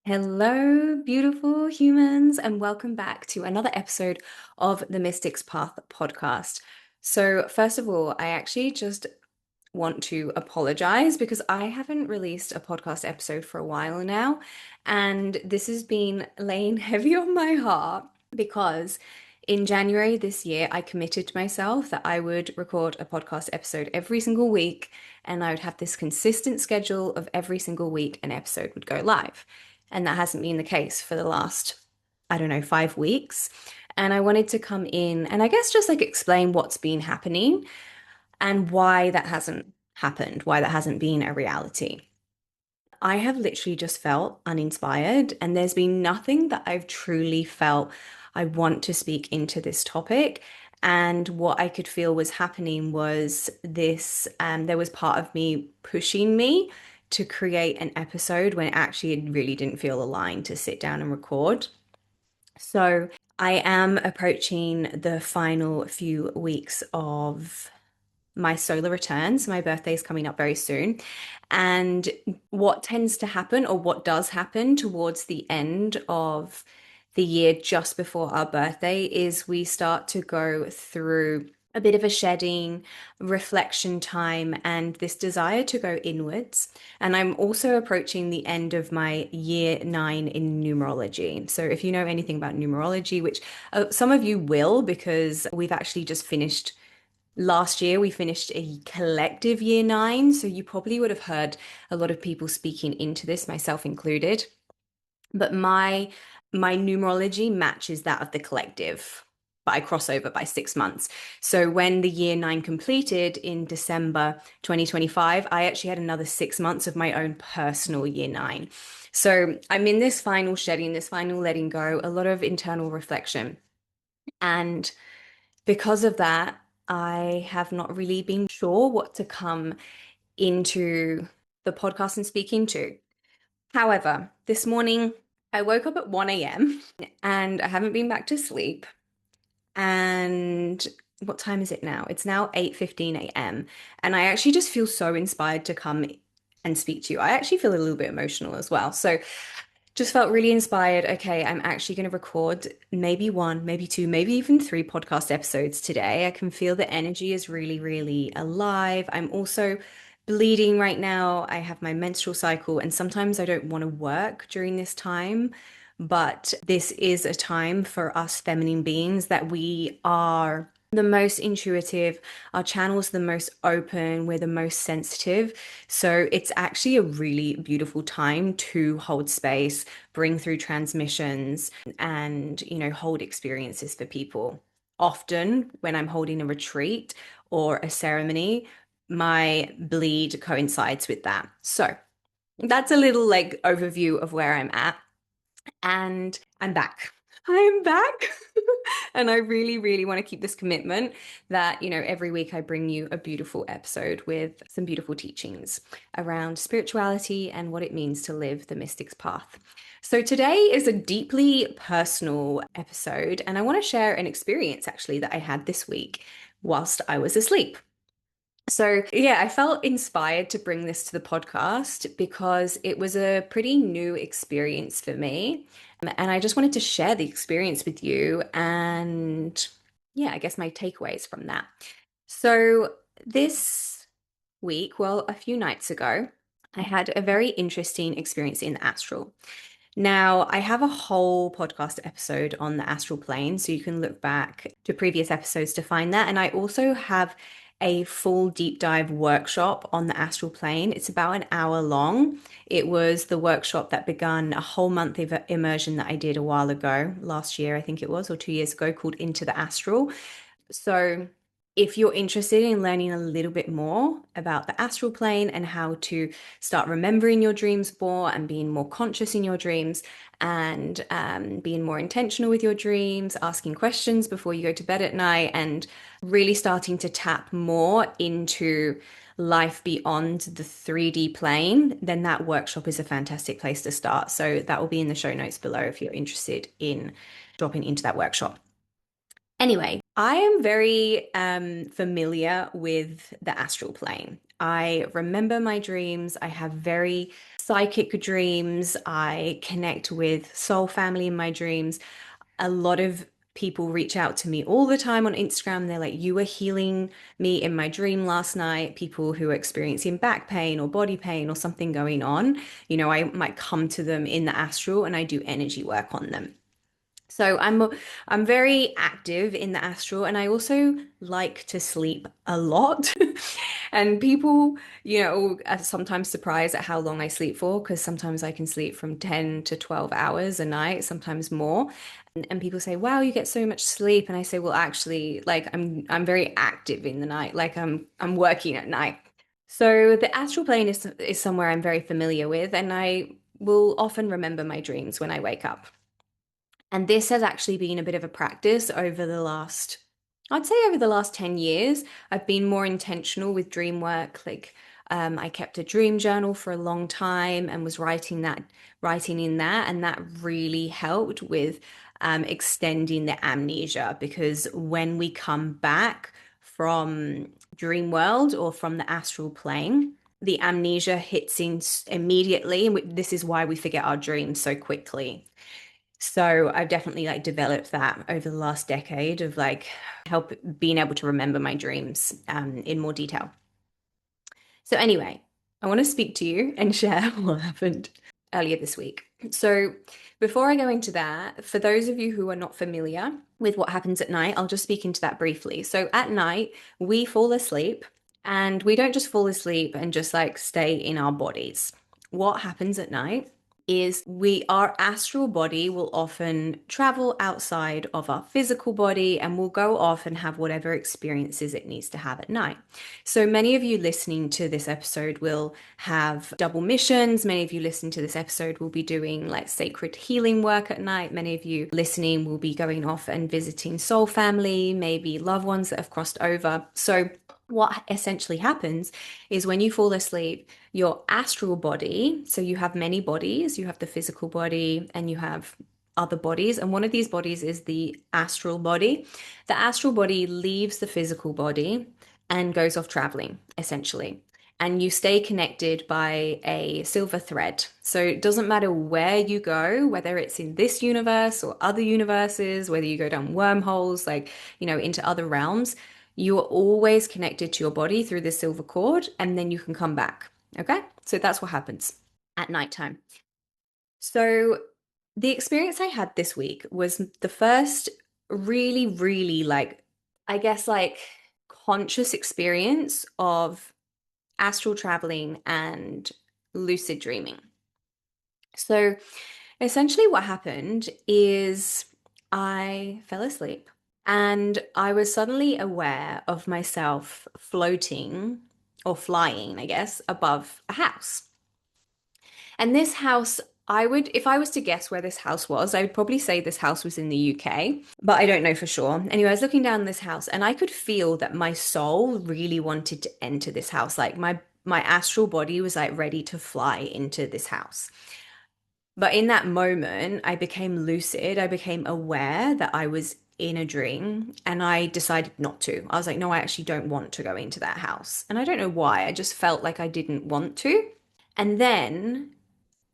Hello, beautiful humans, and welcome back to another episode of the Mystics Path podcast. So, first of all, I actually just want to apologize because I haven't released a podcast episode for a while now, and this has been laying heavy on my heart because in January this year, I committed to myself that I would record a podcast episode every single week, and I would have this consistent schedule of every single week an episode would go live. And that hasn't been the case for the last, I don't know, 5 weeks. And I wanted to come in and I guess just like explain what's been happening and why that hasn't happened, why that hasn't been a reality. I have literally just felt uninspired, and there's been nothing that I've truly felt I want to speak into this topic. And what I could feel was happening was this, there was part of me pushing me to create an episode when actually it really didn't feel aligned to sit down and record. So I am approaching the final few weeks of my solar return. So my birthday is coming up very soon. And what tends to happen, or what does happen towards the end of the year just before our birthday, is we start to go through a bit of a shedding, reflection time, and this desire to go inwards. And I'm also approaching the end of my year 9 in numerology. So if you know anything about numerology, which some of you will, because we've actually just finished. Last year, we finished a collective year 9, so you probably would have heard a lot of people speaking into this, myself included. But my numerology matches that of the collective, but I cross over by 6 months. So when the year 9 completed in December 2025, I actually had another 6 months of my own personal year 9. So I'm in this final shedding, this final letting go, a lot of internal reflection. And because of that, I have not really been sure what to come into the podcast and speak into. However, this morning I woke up at 1 a.m. and I haven't been back to sleep. And what time is it now? It's now 8:15 a.m. And I actually just feel so inspired to come and speak to you. I actually feel a little bit emotional as well. So just felt really inspired. Okay, I'm actually going to record maybe one, maybe two, maybe even three podcast episodes today. I can feel the energy is really, really alive. I'm also bleeding right now. I have my menstrual cycle, and sometimes I don't want to work during this time. But this is a time for us feminine beings that we are the most intuitive, our channel's the most open, we're the most sensitive. So it's actually a really beautiful time to hold space, bring through transmissions, and, hold experiences for people. Often, when I'm holding a retreat or a ceremony, my bleed coincides with that. So that's a little like overview of where I'm at. And I'm back. I'm back. And I really, really want to keep this commitment that, every week I bring you a beautiful episode with some beautiful teachings around spirituality and what it means to live the mystic's path. So today is a deeply personal episode, and I want to share an experience actually that I had this week whilst I was asleep. So, yeah, I felt inspired to bring this to the podcast because it was a pretty new experience for me. And I just wanted to share the experience with you and, yeah, I guess my takeaways from that. So, this week, well, a few nights ago, I had a very interesting experience in the astral. Now, I have a whole podcast episode on the astral plane, so you can look back to previous episodes to find that. And I also have a full deep dive workshop on the astral plane. It's about an hour long. It was the workshop that began a whole month of immersion that I did a while ago, last year, I think it was, or 2 years ago, called Into the Astral. So, if you're interested in learning a little bit more about the astral plane and how to start remembering your dreams more and being more conscious in your dreams and being more intentional with your dreams, asking questions before you go to bed at night, and really starting to tap more into life beyond the 3D plane, then that workshop is a fantastic place to start. So that will be in the show notes below if you're interested in dropping into that workshop. Anyway, I am very familiar with the astral plane. I remember my dreams. I have very psychic dreams. I connect with soul family in my dreams. A lot of people reach out to me all the time on Instagram. They're like, you were healing me in my dream last night. People who are experiencing back pain or body pain or something going on, I might come to them in the astral and I do energy work on them. So I'm very active in the astral, and I also like to sleep a lot. And people, are sometimes surprised at how long I sleep for, because sometimes I can sleep from 10 to 12 hours a night, sometimes more. And people say, "Wow, you get so much sleep." And I say, "Well, actually, like I'm very active in the night. Like I'm working at night." So the astral plane is somewhere I'm very familiar with, and I will often remember my dreams when I wake up. And this has actually been a bit of a practice I'd say over the last 10 years. I've been more intentional with dream work. Like, I kept a dream journal for a long time and was writing in that. And that really helped with extending the amnesia, because when we come back from dream world or from the astral plane, the amnesia hits in immediately. And this is why we forget our dreams so quickly. So I've definitely like developed that over the last decade of like help being able to remember my dreams in more detail. So anyway, I want to speak to you and share what happened earlier this week. So before I go into that, for those of you who are not familiar with what happens at night, I'll just speak into that briefly. So at night, we fall asleep, and we don't just fall asleep and just like stay in our bodies. What happens at night is our astral body will often travel outside of our physical body and will go off and have whatever experiences it needs to have at night. So many of you listening to this episode will have double missions. Many of you listening to this episode will be doing like sacred healing work at night. Many of you listening will be going off and visiting soul family, maybe loved ones that have crossed over. So what essentially happens is when you fall asleep, your astral body, so you have many bodies, you have the physical body and you have other bodies, and one of these bodies is the astral body. The astral body leaves the physical body and goes off traveling, essentially. And you stay connected by a silver thread. So it doesn't matter where you go, whether it's in this universe or other universes, whether you go down wormholes, like, into other realms, you are always connected to your body through this silver cord, and then you can come back. Okay? So that's what happens at nighttime. So the experience I had this week was the first really, really like, I guess, like conscious experience of astral traveling and lucid dreaming. So essentially, what happened is I fell asleep and I was suddenly aware of myself floating or flying, I guess, above a house. And this house, if I was to guess where this house was, I would probably say this house was in the UK, but I don't know for sure. Anyway, I was looking down this house and I could feel that my soul really wanted to enter this house. Like my astral body was like ready to fly into this house. But in that moment, I became lucid. I became aware that I was in a dream, and I decided not to. I was like, no, I actually don't want to go into that house. And I don't know why. I just felt like I didn't want to. And then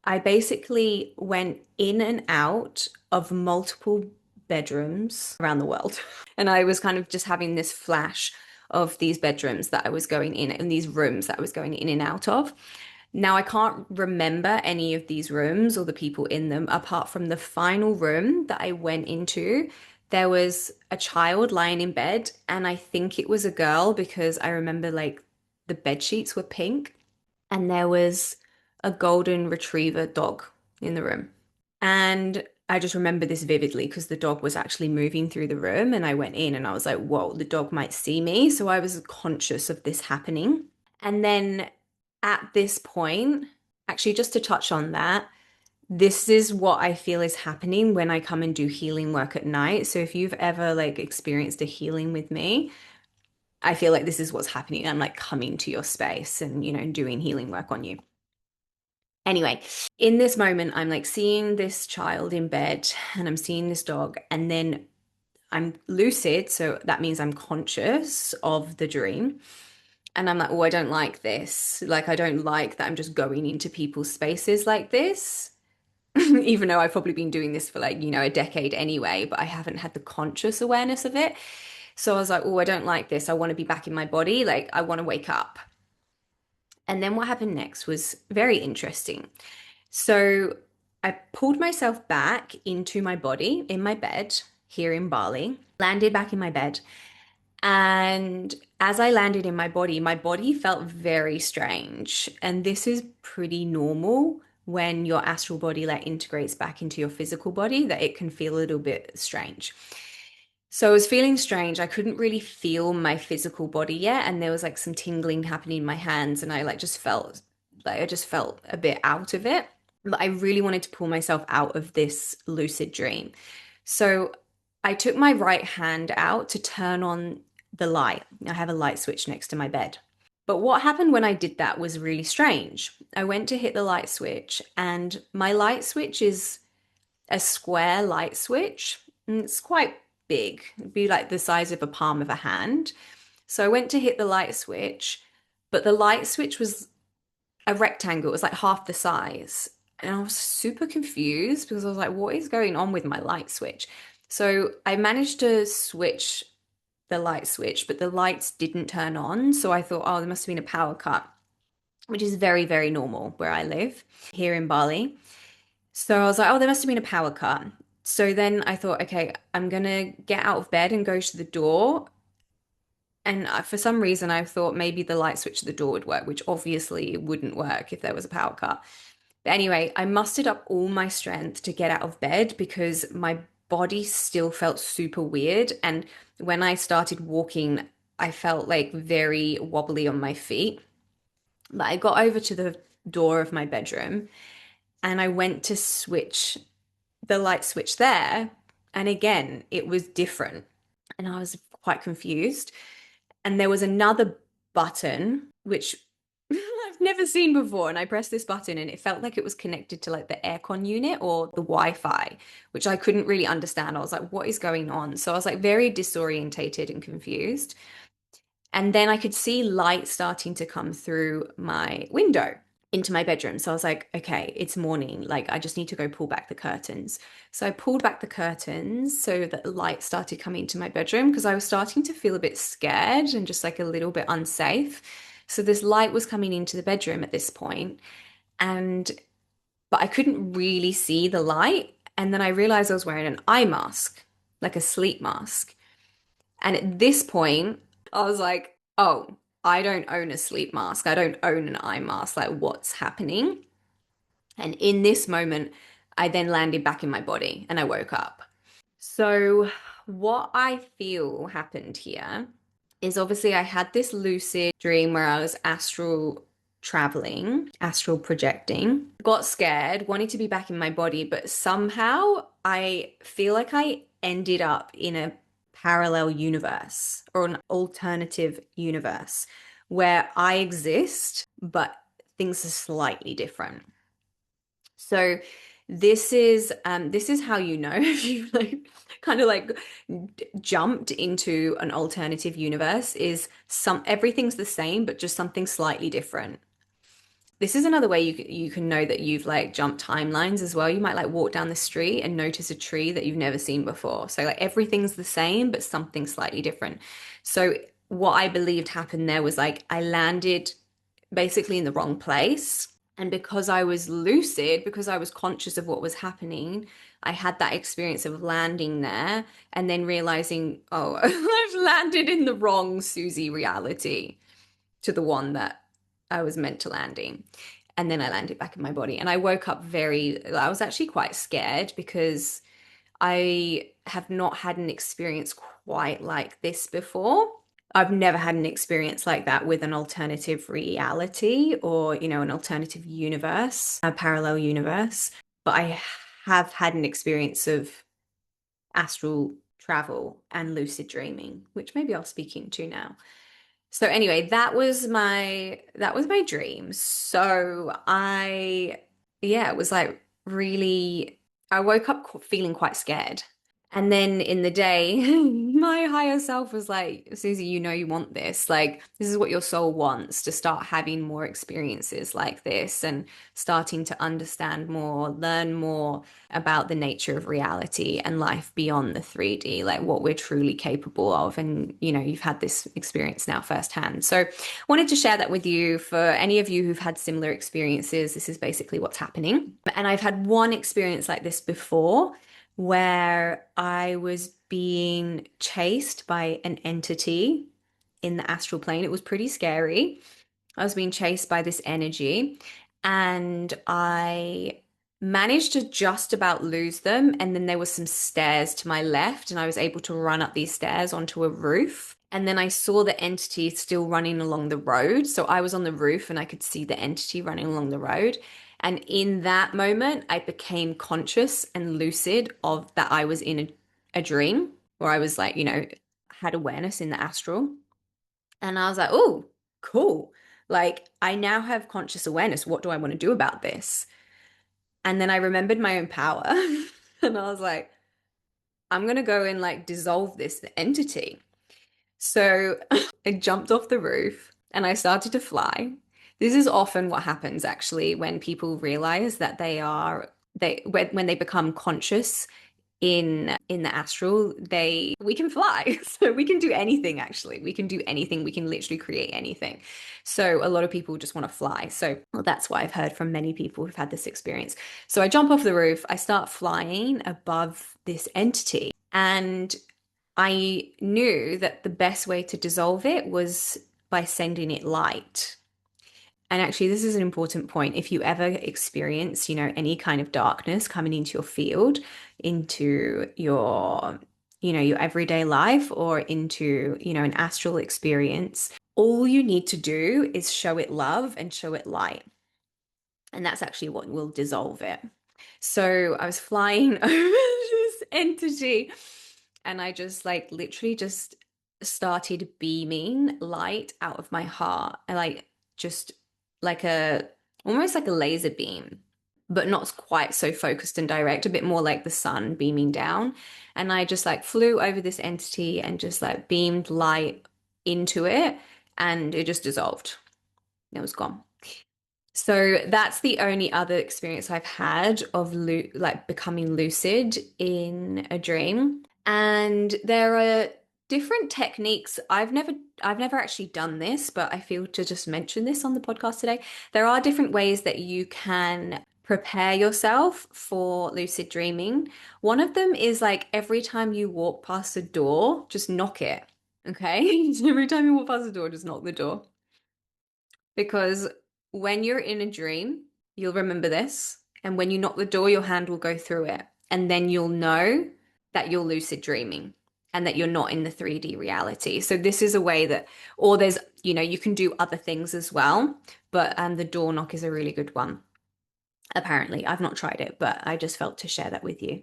I basically went in and out of multiple bedrooms around the world. And I was kind of just having this flash of these bedrooms that I was going in and these rooms that I was going in and out of. Now, I can't remember any of these rooms or the people in them, apart from the final room that I went into. There was a child lying in bed, and I think it was a girl because I remember like the bed sheets were pink, and there was a golden retriever dog in the room. And I just remember this vividly because the dog was actually moving through the room, and I went in and I was like, whoa, the dog might see me. So I was conscious of this happening. And then at this point, actually, just to touch on that, this is what I feel is happening when I come and do healing work at night. So if you've ever like experienced a healing with me, I feel like this is what's happening. I'm like coming to your space and, doing healing work on you. Anyway, in this moment, I'm like seeing this child in bed and I'm seeing this dog, and then I'm lucid. So that means I'm conscious of the dream. And I'm like, oh, I don't like this. Like, I don't like that I'm just going into people's spaces like this. Even though I've probably been doing this for like, a decade anyway, but I haven't had the conscious awareness of it. So I was like, oh, I don't like this. I want to be back in my body. Like, I want to wake up. And then what happened next was very interesting. So I pulled myself back into my body in my bed here in Bali, landed back in my bed. And as I landed in my body felt very strange. And this is pretty normal when your astral body like integrates back into your physical body, that it can feel a little bit strange. So I was feeling strange. I couldn't really feel my physical body yet, and there was like some tingling happening in my hands, and I just felt a bit out of it. But I really wanted to pull myself out of this lucid dream. So I took my right hand out to turn on the light. I have a light switch next to my bed. But what happened when I did that was really strange. I went to hit the light switch, and my light switch is a square light switch. And it's quite big. It'd be like the size of a palm of a hand. So I went to hit the light switch, but the light switch was a rectangle. It was like half the size. And I was super confused because I was like, what is going on with my light switch? So I managed to switch the light switch, but the lights didn't turn on. So I thought, oh, there must have been a power cut, which is very, very normal where I live here in Bali. So I was like, oh, there must have been a power cut. So then I thought, okay, I'm gonna get out of bed and go to the door. And for some reason, I thought maybe the light switch at the door would work, which obviously wouldn't work if there was a power cut. But anyway, I mustered up all my strength to get out of bed because my body still felt super weird. And when I started walking, I felt like very wobbly on my feet. But I got over to the door of my bedroom and I went to switch the light switch there. And again, it was different. And I was quite confused. And there was another button, which I've never seen before. And I pressed this button and it felt like it was connected to like the aircon unit or the Wi-Fi, which I couldn't really understand. I was like, what is going on? So I was like very disorientated and confused. And then I could see light starting to come through my window into my bedroom. So I was like, okay, it's morning. Like, I just need to go pull back the curtains. So I pulled back the curtains so that light started coming into my bedroom because I was starting to feel a bit scared and just like a little bit unsafe. So this light was coming into the bedroom at this point, and but I couldn't really see the light. And then I realized I was wearing an eye mask, like a sleep mask. And at this point, I was like, oh, I don't own a sleep mask. I don't own an eye mask. Like, what's happening? And in this moment, I then landed back in my body and I woke up. So, what I feel happened here is obviously I had this lucid dream where I was astral traveling, astral projecting, got scared, wanted to be back in my body, but somehow I feel like I ended up in a parallel universe or an alternative universe where I exist, but things are slightly different. So this is how you know if you like kind of like jumped into an alternative universe is some everything's the same but just something slightly different. This is another way you can know that you've like jumped timelines as well. You might like walk down the street and notice a tree that you've never seen before. So like everything's the same but something slightly different. So what I believed happened there was like I landed basically in the wrong place. And because I was lucid, because I was conscious of what was happening, I had that experience of landing there and then realizing, oh, I've landed in the wrong Susie reality to the one that I was meant to land in. And then I landed back in my body. And I woke up I was actually quite scared because I have not had an experience quite like this before. I've never had an experience like that with an alternative reality or, an alternative universe, a parallel universe. But I have had an experience of astral travel and lucid dreaming, which maybe I'll speak into now. So anyway, that was my dream. So yeah, it was like really I woke up feeling quite scared. And then in the day, my higher self was like, Susie, you know you want this. Like, this is what your soul wants, to start having more experiences like this and starting to understand more, learn more about the nature of reality and life beyond the 3D, like what we're truly capable of. And, you've had this experience now firsthand. So, wanted to share that with you. For any of you who've had similar experiences, this is basically what's happening. And I've had one experience like this before where I was being chased by an entity in the astral plane. It was pretty scary. I was being chased by this energy, and I managed to just about lose them. And then there was some stairs to my left, and I was able to run up these stairs onto a roof. And then I saw the entity still running along the road. So I was on the roof and I could see the entity running along the road. And in that moment, I became conscious and lucid of that I was in a dream, where I was like, had awareness in the astral. And I was like, oh, cool. Like, I now have conscious awareness. What do I want to do about this? And then I remembered my own power. And I was like, I'm going to go and like dissolve this entity. So I jumped off the roof and I started to fly. This is often what happens actually when people realize that when they become conscious in the astral, they we can fly. So we can do anything actually. We can do anything. We can literally create anything. So a lot of people just want to fly. So well, that's what I've heard from many people who've had this experience. So I jump off the roof, I start flying above this entity, and I knew that the best way to dissolve it was by sending it light. And actually, this is an important point. If you ever experience, any kind of darkness coming into your field, into your everyday life, or into, an astral experience, all you need to do is show it love and show it light. And that's actually what will dissolve it. So I was flying over this entity, and I just like literally just started beaming light out of my heart. I like just like a almost like a laser beam, but not quite so focused and direct, a bit more like the sun beaming down. And I just like flew over this entity and just like beamed light into it, and it just dissolved. It was gone. So that's the only other experience I've had of like becoming lucid in a dream. And there are different techniques. I've never actually done this, but I feel to just mention this on the podcast today. There are different ways that you can prepare yourself for lucid dreaming. One of them is like every time you walk past a door, just knock it. Okay? Every time you walk past a door, just knock the door. Because when you're in a dream, you'll remember this. And when you knock the door, your hand will go through it. And then you'll know that you're lucid dreaming and that you're not in the 3D reality. So this is a way that, or there's, you can do other things as well. But the door knock is a really good one. Apparently, I've not tried it, but I just felt to share that with you.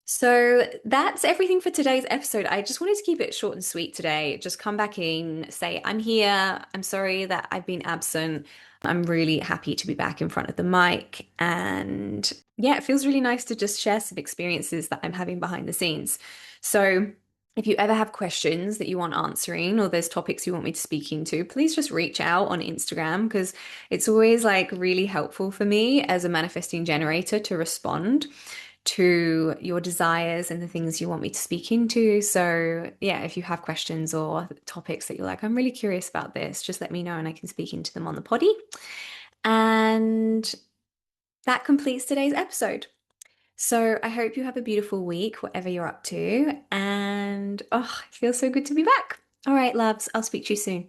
So that's everything for today's episode. I just wanted to keep it short and sweet today. Just come back in, say, I'm here. I'm sorry that I've been absent. I'm really happy to be back in front of the mic. And yeah, it feels really nice to just share some experiences that I'm having behind the scenes. So if you ever have questions that you want answering, or there's topics you want me to speak into, please just reach out on Instagram, because it's always like really helpful for me as a manifesting generator to respond to your desires and the things you want me to speak into. So, yeah, if you have questions or topics that you're like, I'm really curious about this, just let me know and I can speak into them on the poddy. And that completes today's episode. So, I hope you have a beautiful week, whatever you're up to. And oh, it feels so good to be back. All right, loves, I'll speak to you soon.